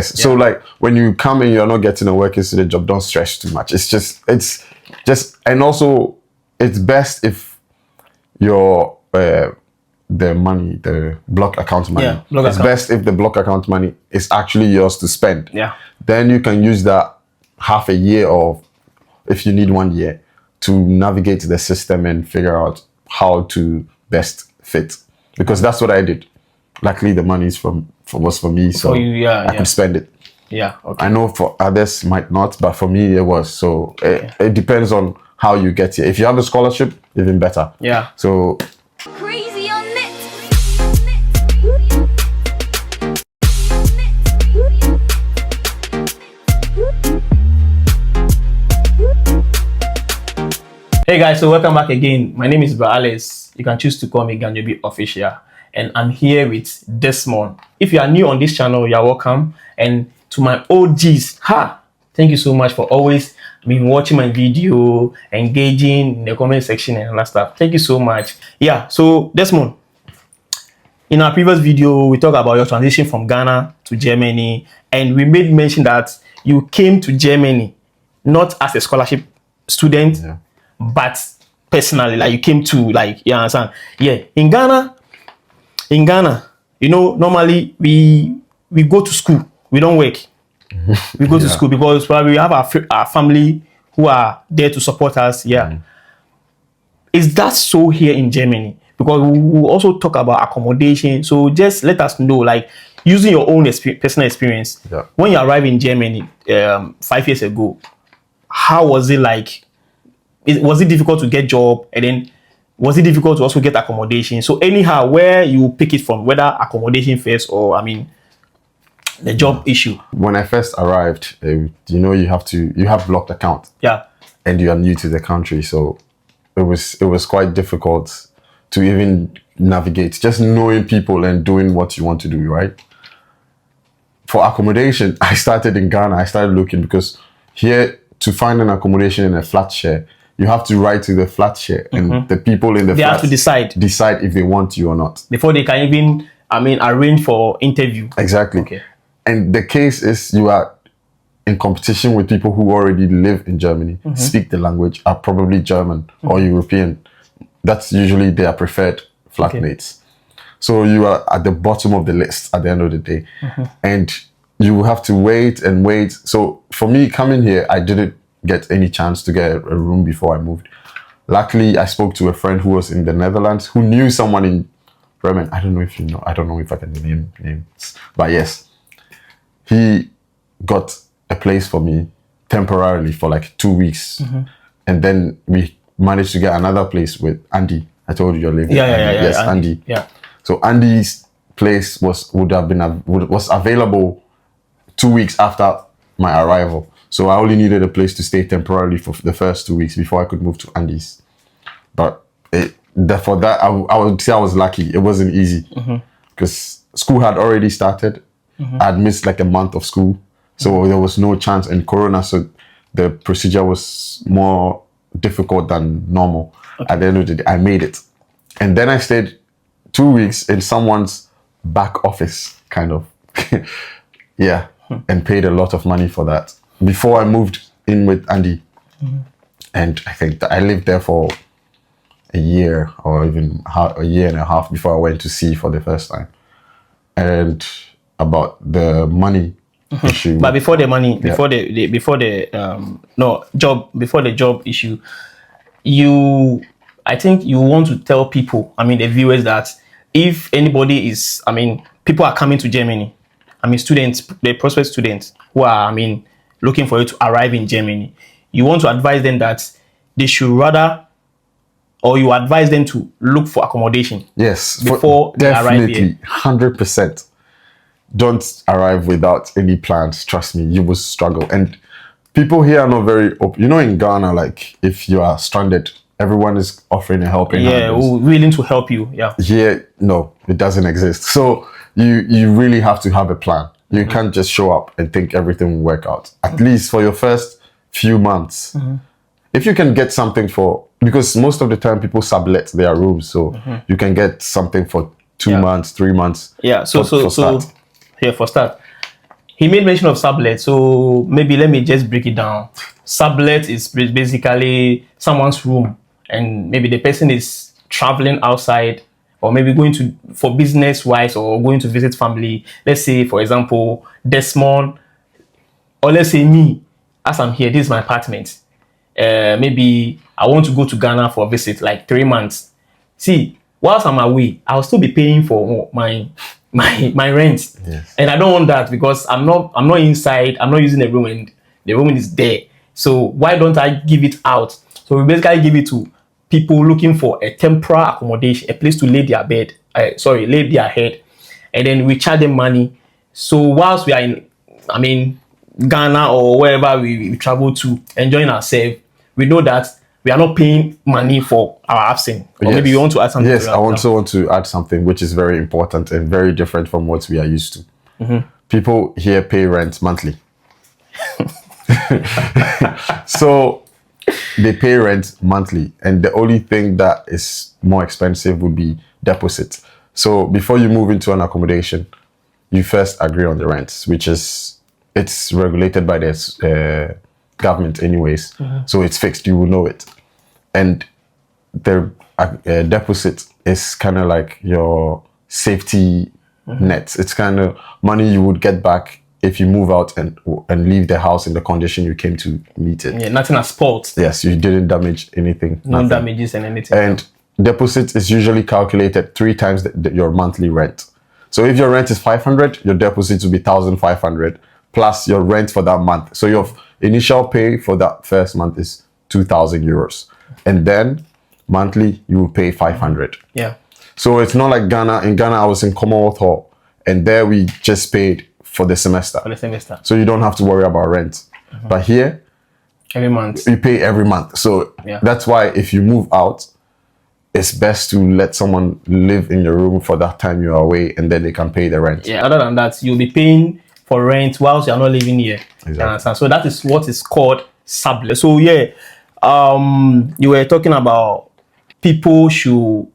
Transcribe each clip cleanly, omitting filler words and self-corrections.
So like when you come and you're not getting a working student job, don't stress too much. It's just, and also it's best if your the money, the block account money. Yeah, block it's account. best if the block account money is actually yours to spend. Yeah. Then you can use that half a year, or if you need 1 year, to navigate the system and figure out how to best fit. Because that's what I did. Luckily, the money is was for me, so For you, I could spend it. Yeah. Okay. I know for others might not, but for me it was. So it depends on how you get here. If you have a scholarship, even better. Yeah. So Crazy on it. Hey guys, so welcome back again. My name is Alice. You can choose to call me Ganjobi Official, and I'm here with Desmond. If you are new on this channel, you're welcome. And to my OGs, thank you so much for always been watching my video, engaging in the comment section and all that stuff. Thank you so much. Yeah, so Desmond, in our previous video, we talked about your transition from Ghana to Germany, and we made mention that you came to Germany not as a scholarship student, but personally, like you came to, like, you understand? Yeah, in Ghana, you know, normally we go to school, we don't work. We go to school because probably we have our family who are there to support us. Is that so here in Germany? Because we will also talk about accommodation. So just let us know, like, using your own personal experience, when you arrived in Germany 5 years ago, how was it like? Was it difficult to get job, and then was it difficult to also get accommodation? So anyhow, where you pick it from, whether accommodation first or the job issue. when I first arrived, you know, you have blocked account. Yeah. And you are new to the country, so it was quite difficult to even navigate, just knowing people and doing what you want to do, right? For accommodation, I started in Ghana. I started looking because here, to find an accommodation in a flat share, you have to write to the flat share, and the people in the They flat have to decide if they want you or not before they can even arrange for interview. Exactly. Okay. And the case is you are in competition with people who already live in Germany, speak the language, are probably German or European. That's usually their preferred flatmates. So you are at the bottom of the list at the end of the day, and you have to wait and wait. So for me coming here, I didn't get any chance to get a room before I moved. Luckily, I spoke to a friend who was in the Netherlands who knew someone in Bremen. I don't know if you know. I don't know if I can name names, but yes, he got a place for me temporarily for like 2 weeks, and then we managed to get another place with Andy. I told you you're living. Yes, Andy. Yeah. So Andy's place was available 2 weeks after my arrival. So I only needed a place to stay temporarily for the first 2 weeks before I could move to Andy's. But for that, I would say I was lucky. It wasn't easy because school had already started. I'd missed like a month of school, so there was no chance. And Corona, so the procedure was more difficult than normal. At the end of the day, I made it, and then I stayed 2 weeks in someone's back office, kind of, and paid a lot of money for that before I moved in with Andy. And I think that I lived there for a year or even a year and a half before I went to sea for the first time. And about the money issue. But before the money, before the job issue, I think you want to tell people, the viewers, that if anybody is, people are coming to Germany, students, the prospect students who are, looking for you to arrive in Germany, you want to advise them that they should rather, or you advise them to look for accommodation. Yes, before they arrive here. 100%. Don't arrive without any plans. Trust me, you will struggle. And people here are not very open. You know, in Ghana, like if you are stranded, everyone is offering a helping hand. Willing to help you. Yeah. Here, no, it doesn't exist. So you really have to have a plan. You can't just show up and think everything will work out. At least for your first few months. If you can get something because most of the time people sublet their rooms, so you can get something for 2 months, 3 months. Yeah. For start, he made mention of sublet. So maybe let me just break it down. Sublet is basically someone's room, and maybe the person is traveling outside, or maybe going to for business wise, or going to visit family. Let's say, for example, Desmond, or let's say me, as I'm here, this is my apartment. Maybe I want to go to Ghana for a visit, like 3 months. See, whilst I'm away, I'll still be paying for my rent. Yes. And I don't want that, because I'm not inside, I'm not using the room, and the room is there. So why don't I give it out? So we basically give it to people looking for a temporary accommodation, a place to lay their lay their head, and then we charge them money. So whilst we are in, Ghana or wherever we travel to, enjoying ourselves, we know that we are not paying money for our absence. Or maybe you want to add something. Yes, to I that also want to add something which is very important and very different from what we are used to. People here pay rent monthly. So they pay rent monthly, and the only thing that is more expensive would be deposit. So before you move into an accommodation, you first agree on the rent, which is it's regulated by the government anyways. So it's fixed, you will know it. And the deposit is kind of like your safety net. It's kind of money you would get back if you move out and leave the house in the condition you came to meet it. Yeah, nothing as spoiled. Yes, you didn't damage anything. No nothing. damages and anything. And deposit is usually calculated 3 times your monthly rent. So if your rent is 500, your deposit will be 1,500 plus your rent for that month. So your initial pay for that first month is 2,000 euros. And then monthly you will pay 500. Yeah. So it's not like Ghana. In Ghana, I was in Commonwealth Hall, and there we just paid for the semester. For the semester. So you don't have to worry about rent. But here, Every month. you pay every month. So that's why if you move out, it's best to let someone live in your room for that time you're away, and then they can pay the rent. Yeah. Other than that, you'll be paying for rent whilst you're not living here. Exactly. You understand? So that is what is called sublet. So yeah, you were talking about people should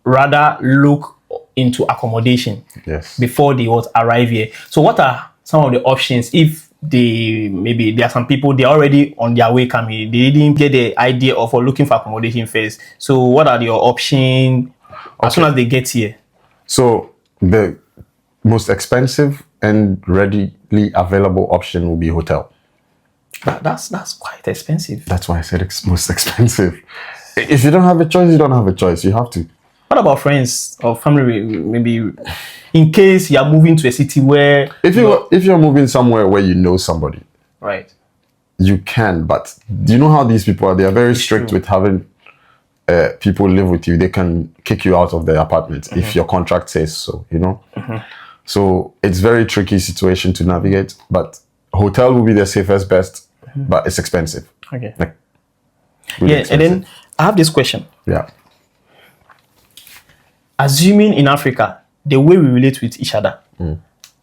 rather look into accommodation before they arrive here. So what are some of the options if maybe there are some people, they're already on their way coming, they didn't get the idea of looking for accommodation first? So what are your options as soon as they get here? So the most expensive and readily available option will be hotel. That's quite expensive. That's why I said it's most expensive. If you don't have a choice, you don't have a choice. You have to. What about friends or family? Maybe in case you are moving to a city where if you're moving somewhere where you know somebody, right, you can. But do you know how these people are? They are very strict with having people live with you. They can kick you out of their apartment if your contract says so. You know. So it's very tricky situation to navigate. But hotel will be the safest best, but it's expensive. Okay. Like, really expensive. And then I have this question. Yeah. Assuming in Africa, the way we relate with each other,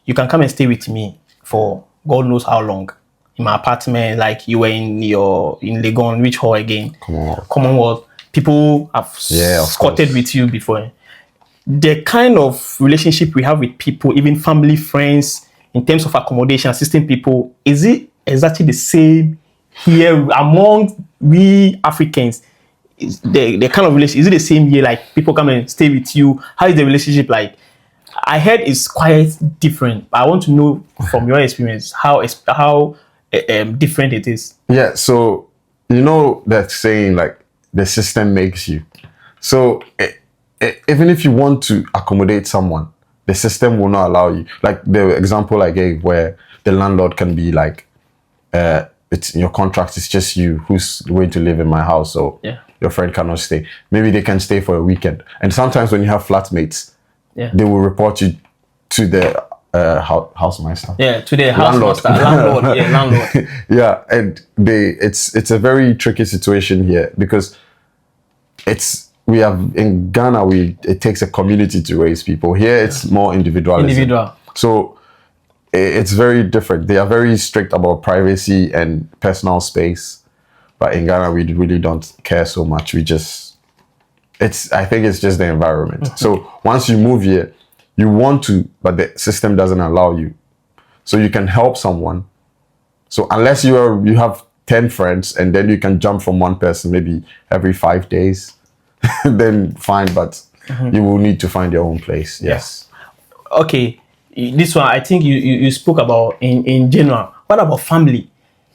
you can come and stay with me for God knows how long in my apartment, like you were in Legon, which hall again? Commonwealth. People have squatted with you before. The kind of relationship we have with people, even family, friends, in terms of accommodation, assisting people, is it exactly the same here among we Africans? Is the kind of relationship, is it the same here? Like people come and stay with you? How is the relationship like? I heard it's quite different. But I want to know from your experience how different it is. Yeah. So you know that saying like the system makes you. So even if you want to accommodate someone, the system will not allow you. Like the example I gave where the landlord can be like, it's in your contract, it's just you who's going to live in my house. So your friend cannot stay. Maybe they can stay for a weekend. And sometimes when you have flatmates, they will report you to the housemaster. Yeah, to the housemaster. Landlord. Landlord. Yeah, and it's a very tricky situation here because in Ghana it takes a community to raise people. Here it's more individualism. So it's very different. They are very strict about privacy and personal space, but in Ghana we really don't care so much. I think it's just the environment. So once you move here, you want to, but the system doesn't allow you. So you can help someone. So unless you have 10 friends and then you can jump from one person maybe every 5 days, then fine, but you will need to find your own place. Yes. Okay. This one, I think you spoke about in general. What about family?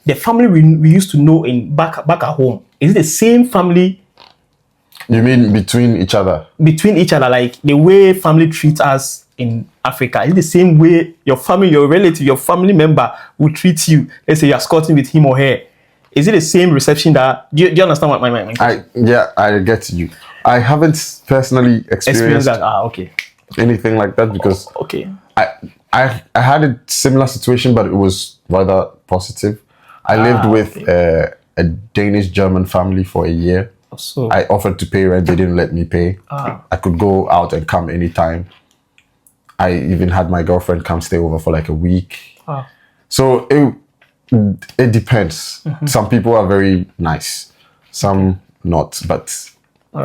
The family we used to know back at home. Is it the same family? You mean between each other? Between each other, like the way family treats us in Africa. Is it the same way your family, your relative, your family member will treat you? Let's say you're escorting with him or her. Is it the same reception that... Do you understand what my I get you. I haven't personally experienced that. Okay. anything like that because okay. I had a similar situation, but it was rather positive. I lived with a Danish-German family for a year. So I offered to pay rent, they didn't let me pay. I could go out and come anytime. I even had my girlfriend come stay over for like a week. So it depends. Some people are very nice, some not. But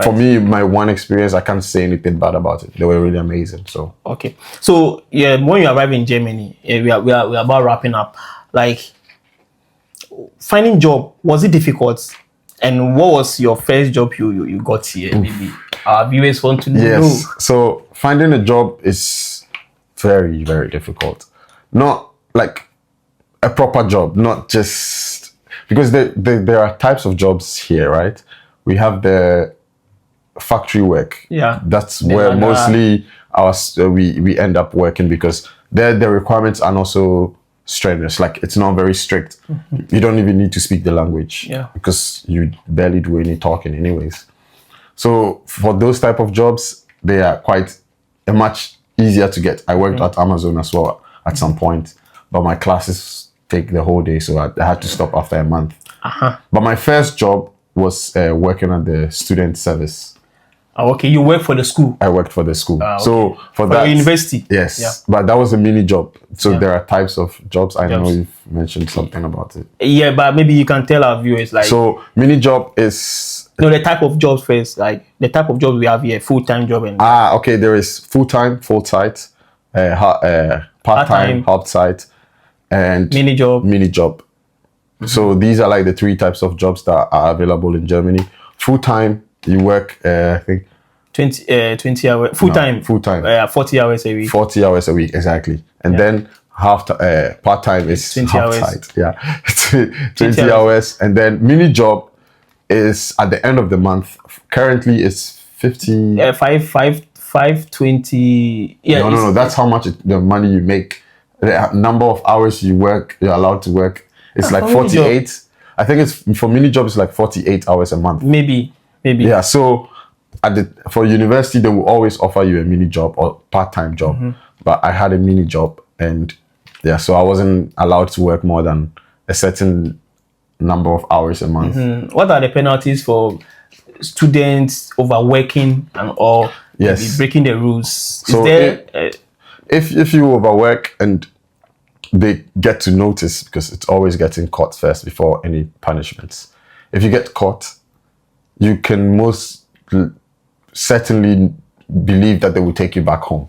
for me, my one experience, I can't say anything bad about it. They were really amazing. So okay. So yeah, when you arrive in Germany, we are about wrapping up. Like finding job, was it difficult? And what was your first job you got here? Maybe our viewers want to know. Yes. So finding a job is very, very difficult. Not like a proper job, not just because there are types of jobs here, right? We have the factory work. Yeah. That's where mostly we end up working because there the requirements are not so strenuous. Like it's not very strict. You don't even need to speak the language. Yeah. Because you barely do any talking anyways. So for those type of jobs, they are quite much easier to get. I worked at Amazon as well at some point, but my classes take the whole day, so I had to stop after a month. But my first job was working at the student service. Okay, you work for the school. I worked for the school. Okay. So for that, the university. Yes, yeah. But that was a mini job. So there are types of jobs. I know you've mentioned something about it. Yeah, but maybe you can tell our viewers like. So mini job is. No, the type of jobs first. Like the type of jobs we have here, full-time job and. Okay. There is full-time, full-site, part-time, half-site, and mini job. Mini job. So these are like the three types of jobs that are available in Germany. Full-time, you work, I think. 20 hours full-time. No, full-time. 40 hours a week. 40 hours a week, exactly. And then part-time is 20 half-site. hours. Yeah, 20 hours. And then mini job is at the end of the month. Currently, it's 50. 520. Yeah. No. That's how much the money you make. The number of hours you work, you're allowed to work. It's like 48. I think it's for mini job. It's like 48 hours a month. Maybe. Yeah. So for university, they will always offer you a mini job or part-time job. But I had a mini job, and yeah, so I wasn't allowed to work more than a certain number of hours a month. What are the penalties for students overworking and or breaking the rules? So if you overwork and they get to notice, because it's always getting caught first before any punishments. If you get caught, you can most certainly believe that they will take you back home.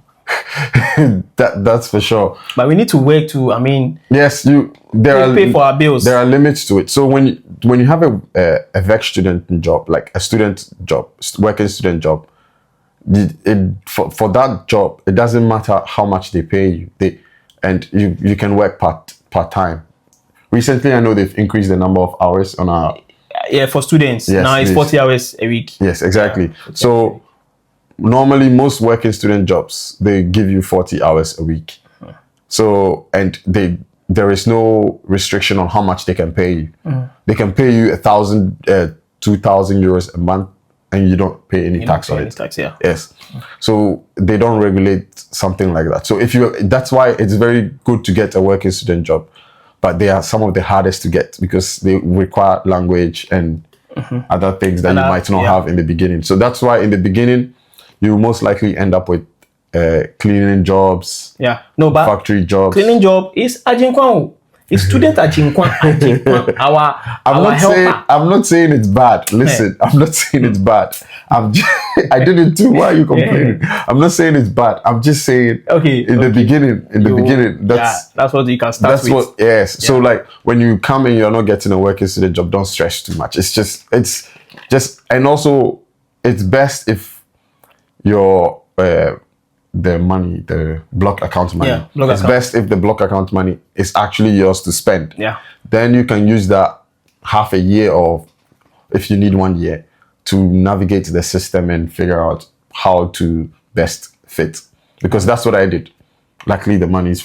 That's for sure. But we need to work to. I mean, yes, pay for our bills. There are limits to it. So when you have a VEC student job, like a student job, working student job, for that job, it doesn't matter how much they pay you. And you can work part time. Recently, I know they've increased the number of hours on our. Yeah, for students. Yes, now it's 40 hours a week. Yes, exactly. Yeah, so normally most working student jobs, they give you 40 hours a week. So, and there is no restriction on how much they can pay you. They can pay you 1,000, 2,000 euros a month, and you don't pay any tax on it. Tax, yeah. Yes. So they don't regulate something like that. So that's why it's very good to get a working student job. But they are some of the hardest to get because they require language and other things that you might not have in the beginning. So that's why in the beginning, you most likely end up with cleaning jobs. Yeah. No, but factory jobs. Cleaning job is ajinkwan. A student at Jinkwan, our helper. I'm not saying it's bad. Listen, I'm not saying it's bad. I did it too. Why are you complaining? I'm not saying it's bad. I'm just saying the beginning, that's what you can start with. Yes. Yeah. So like when you come and you're not getting a working student job, don't stress too much. It's just and also it's best if your the block account money. It's best if the block account money is actually yours to spend. Yeah. Then you can use that half a year, or if you need 1 year, to navigate the system and figure out how to best fit. Because that's what I did. Luckily, the money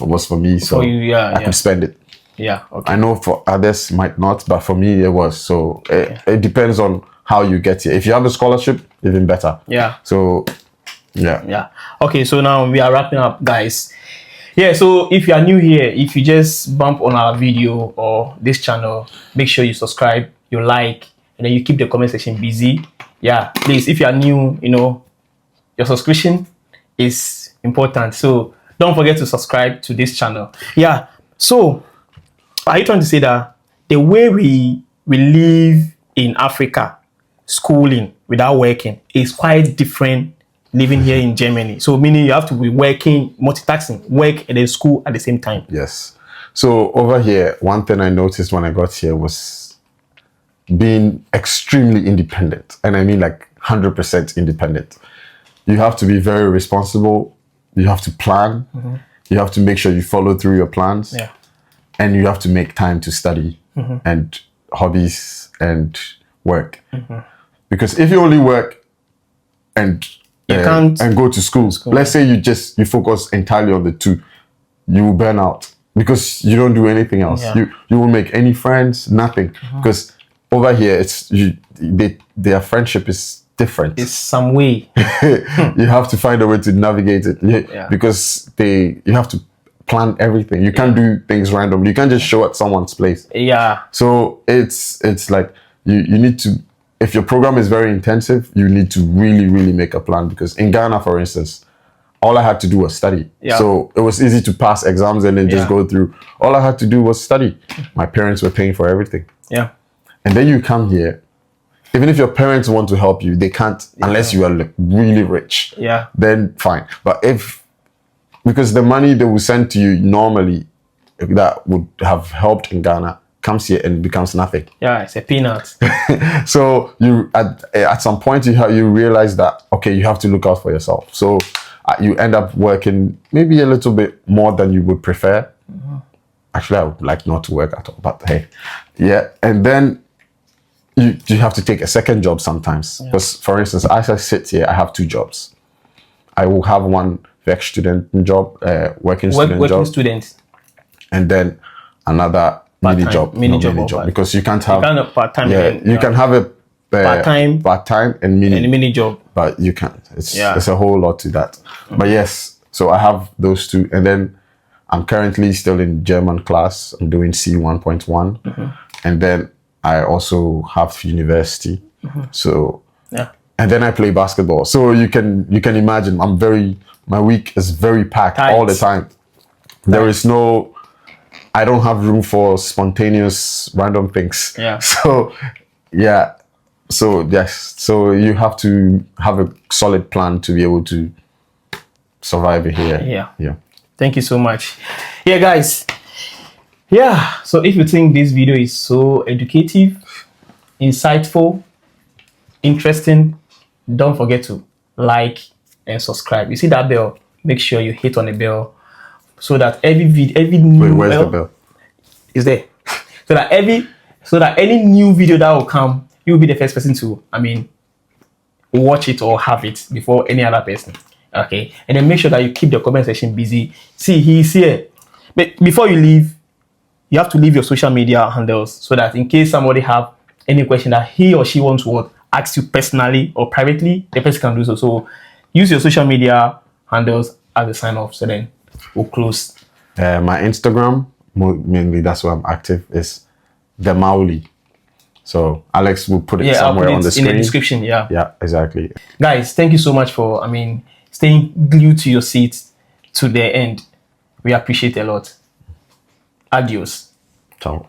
was for me, so I could spend it. Yeah. Okay. I know for others might not, but for me it was. So it depends on how you get here. If you have a scholarship, even better. Yeah. So yeah. Okay, so now we are wrapping up, guys. Yeah, so if you are new here, if you just bump on our video or this channel, make sure you subscribe, you like, and then you keep the comment section busy. Yeah, please, if you are new, your subscription is important. So don't forget to subscribe to this channel. Yeah, so are you trying to say that the way we live in Africa, schooling without working, is quite different living here in Germany? So meaning you have to be working, multitasking, work and then school at the same time. Yes. So over here, one thing I noticed when I got here was being extremely independent. And I mean like 100% independent. You have to be very responsible. You have to plan. Mm-hmm. You have to make sure you follow through your plans. Yeah. And you have to make time to study and hobbies and work. Mm-hmm. Because if you only work and go to school. Let's say you focus entirely on the two, you will burn out because you don't do anything else. Yeah. You won't make any friends, nothing. Because over here, their friendship is different. It's some way. You have to find a way to navigate it because you have to plan everything. You can't do things randomly. You can't just show at someone's place. Yeah. So it's like you need to. If your program is very intensive, you need to really, really make a plan, because in Ghana, for instance, all I had to do was study. Yeah. So it was easy to pass exams and then just go through. All I had to do was study. My parents were paying for everything. Yeah. And then you come here, even if your parents want to help you, they can't unless you are really rich. Yeah. Then fine. But because the money they will send to you normally that would have helped in Ghana comes here and becomes nothing. Yeah, it's a peanut. So you at some point you realize that you have to look out for yourself. So you end up working maybe a little bit more than you would prefer. Mm-hmm. Actually, I would like not to work at all, but hey, yeah. And then you have to take a second job sometimes. Because for instance, as I sit here, I have 2 jobs. I will have one work student job, working student, and then another mini job, because you can't have part-time. You can have a part-time and mini job, but you can't. It's a whole lot to that. Mm-hmm. But yes, so I have those 2, and then I'm currently still in German class. I'm doing C1.1, and then I also have university. Mm-hmm. So and then I play basketball. So you can imagine my week is very packed all the time. There is I don't have room for spontaneous random things. Yeah. So yes. So you have to have a solid plan to be able to survive here. Yeah. Thank you so much. Yeah, guys. Yeah. So if you think this video is so educative, insightful, interesting, don't forget to like and subscribe. You see that bell? Make sure you hit on the bell, so that every new where's the bell? Is there. So that any new video that will come, you'll be the first person to watch it or have it before any other person. Okay. And then make sure that you keep the comment section busy. See, he's here. But before you leave, you have to leave your social media handles, so that in case somebody have any question that he or she wants to ask you personally or privately, the person can do so. So use your social media handles as a sign off. So then we'll close. My Instagram, mainly that's where I'm active, is the Mauli. So Alex will put it somewhere on the screen. In the description, Yeah, exactly. Guys, thank you so much for staying glued to your seats to the end. We appreciate it a lot. Adios. Ciao.